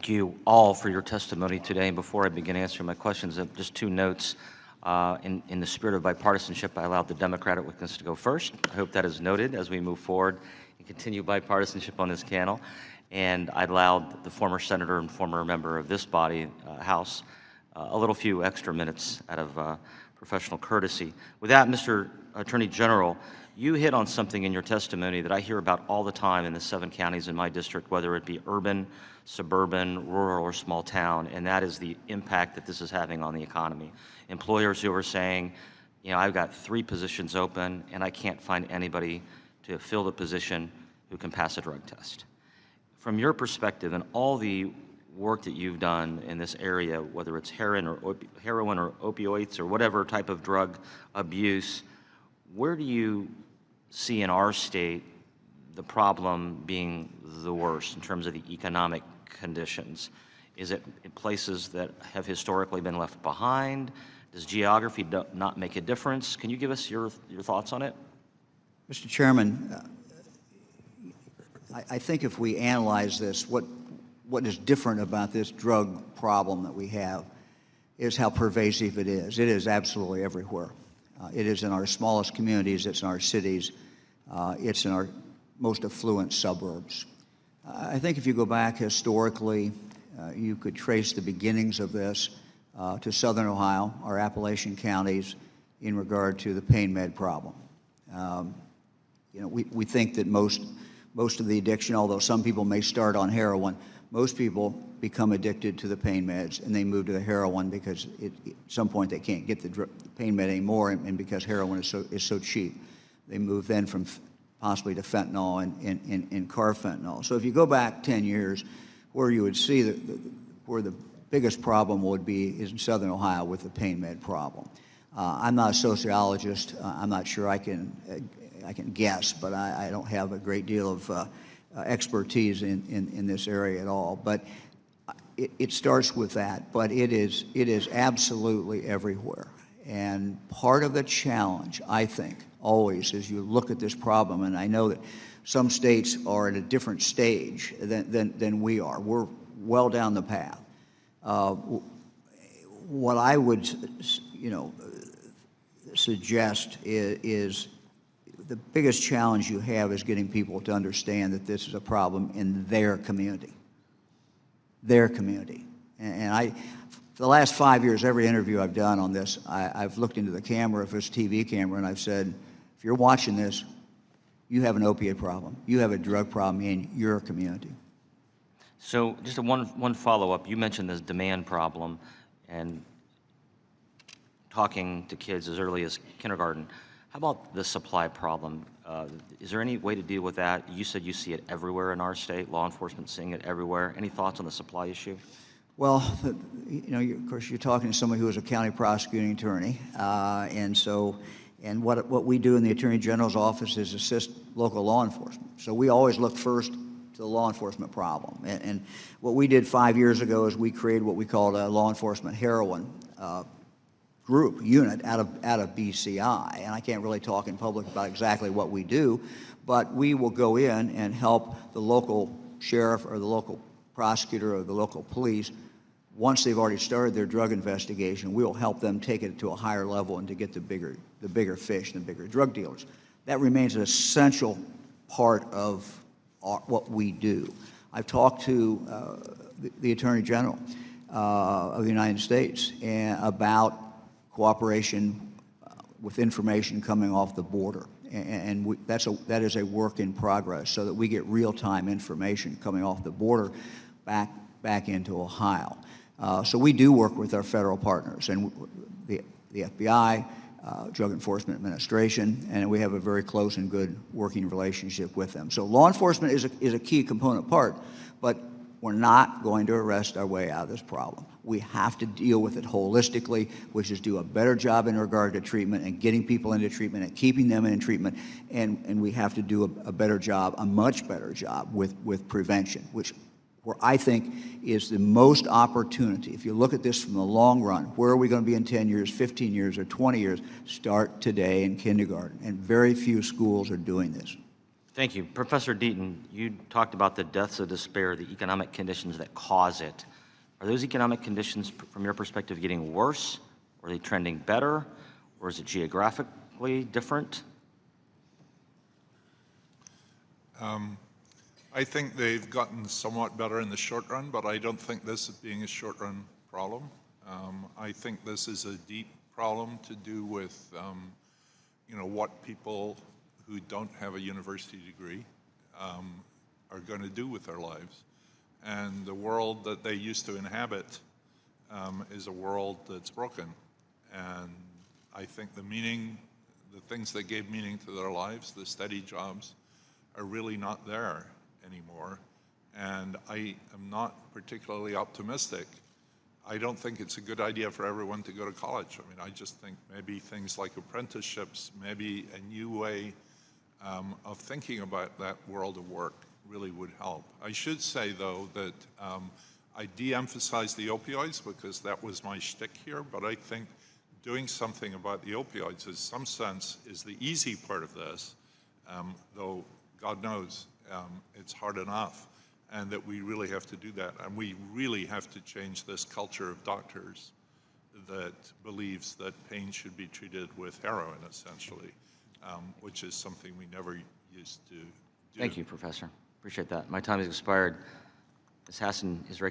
Thank you all for your testimony today. And before I begin answering my questions, just two notes. In the spirit of bipartisanship, I allowed the Democratic witness to go first. I hope that is noted as we move forward and continue bipartisanship on this panel. And I allowed the former senator and former member of this body, House, a little few extra minutes out of professional courtesy. With that, Mr. Attorney General, you hit on something in your testimony that I hear about all the time in the 7 counties in my district, whether it be urban, suburban, rural, or small town, and that is the impact that this is having on the economy. Employers who are saying, you know, I've got 3 positions open and I can't find anybody to fill the position who can pass a drug test. From your perspective and all the work that you've done in this area, whether it's heroin or opioids or whatever type of drug abuse, where do you see in our state the problem being the worst in terms of the economic conditions? Is it in places that have historically been left behind? Does geography not make a difference? Can you give us your thoughts on it? Mr. Chairman, I think if we analyze this, what is different about this drug problem that we have is how pervasive it is. It is absolutely everywhere. It is in our smallest communities, it's in our cities, it's in our most affluent suburbs. I think if you go back historically, you could trace the beginnings of this to Southern Ohio, our Appalachian counties, in regard to the pain med problem. We think that most of the addiction, although some people may start on heroin, most people become addicted to the pain meds and they move to the heroin because at some point they can't get the pain med anymore, and because heroin is so cheap. They move then from possibly to fentanyl and carfentanil. So if you go back 10 years, where you would see where the biggest problem would be is in Southern Ohio with the pain med problem. I'm not a sociologist. I'm not sure I can guess, but I don't have a great deal of expertise in this area at all. But it starts with that, but it is absolutely everywhere. And part of the challenge, I think, always, as you look at this problem, and I know that some states are at a different stage than we are. We're well down the path. What I would, suggest is the biggest challenge you have is getting people to understand that this is a problem in their community. Their community. And for the last 5 years, every interview I've done on this, I've looked into the camera, if it's a TV camera, and I've said, if you're watching this, you have an opiate problem. You have a drug problem in your community. So just one follow-up. You mentioned this demand problem and talking to kids as early as kindergarten. How about the supply problem? Is there any way to deal with that? You said you see it everywhere in our state, law enforcement seeing it everywhere. Any thoughts on the supply issue? Well, of course, you're talking to somebody who is a county prosecuting attorney, and what we do in the Attorney General's office is assist local law enforcement. So we always look first to the law enforcement problem. And what we did 5 years ago is we created what we called a law enforcement heroin unit out of BCI. And I can't really talk in public about exactly what we do, but we will go in and help the local sheriff or the local prosecutor or the local police. Once they've already started their drug investigation, we'll help them take it to a higher level and to get the bigger fish and the bigger drug dealers. That remains an essential part of what we do. I've talked to the Attorney General of the United States about cooperation with information coming off the border, and that is a work in progress, so that we get real-time information coming off the border back into Ohio. So we do work with our federal partners, and the FBI, Drug Enforcement Administration, and we have a very close and good working relationship with them. So law enforcement is a key component part, but we're not going to arrest our way out of this problem. We have to deal with it holistically, which is do a better job in regard to treatment and getting people into treatment and keeping them in treatment, and we have to do a better job, a much better job with prevention, where I think is the most opportunity. If you look at this from the long run, where are we going to be in 10 years, 15 years, or 20 years? Start today in kindergarten, and very few schools are doing this. Thank you. Professor Deaton, you talked about the deaths of despair, the economic conditions that cause it. Are those economic conditions, from your perspective, getting worse? Are they trending better? Or is it geographically different? I think they've gotten somewhat better in the short run, but I don't think this is being a short-run problem. I think this is a deep problem to do with, what people who don't have a university degree are going to do with their lives. And the world that they used to inhabit is a world that's broken. And I think the things that gave meaning to their lives, the steady jobs, are really not there anymore. And I am not particularly optimistic. I don't think it's a good idea for everyone to go to college. I mean, I just think maybe things like apprenticeships, maybe a new way of thinking about that world of work really would help. I should say, though, that I de-emphasize the opioids because that was my shtick here, but I think doing something about the opioids in some sense is the easy part of this, though God knows it's hard enough, and that we really have to do that. And we really have to change this culture of doctors that believes that pain should be treated with heroin, essentially, which is something we never used to do. Thank you, Professor. Appreciate that. My time has expired. Ms. Hassan is recognized.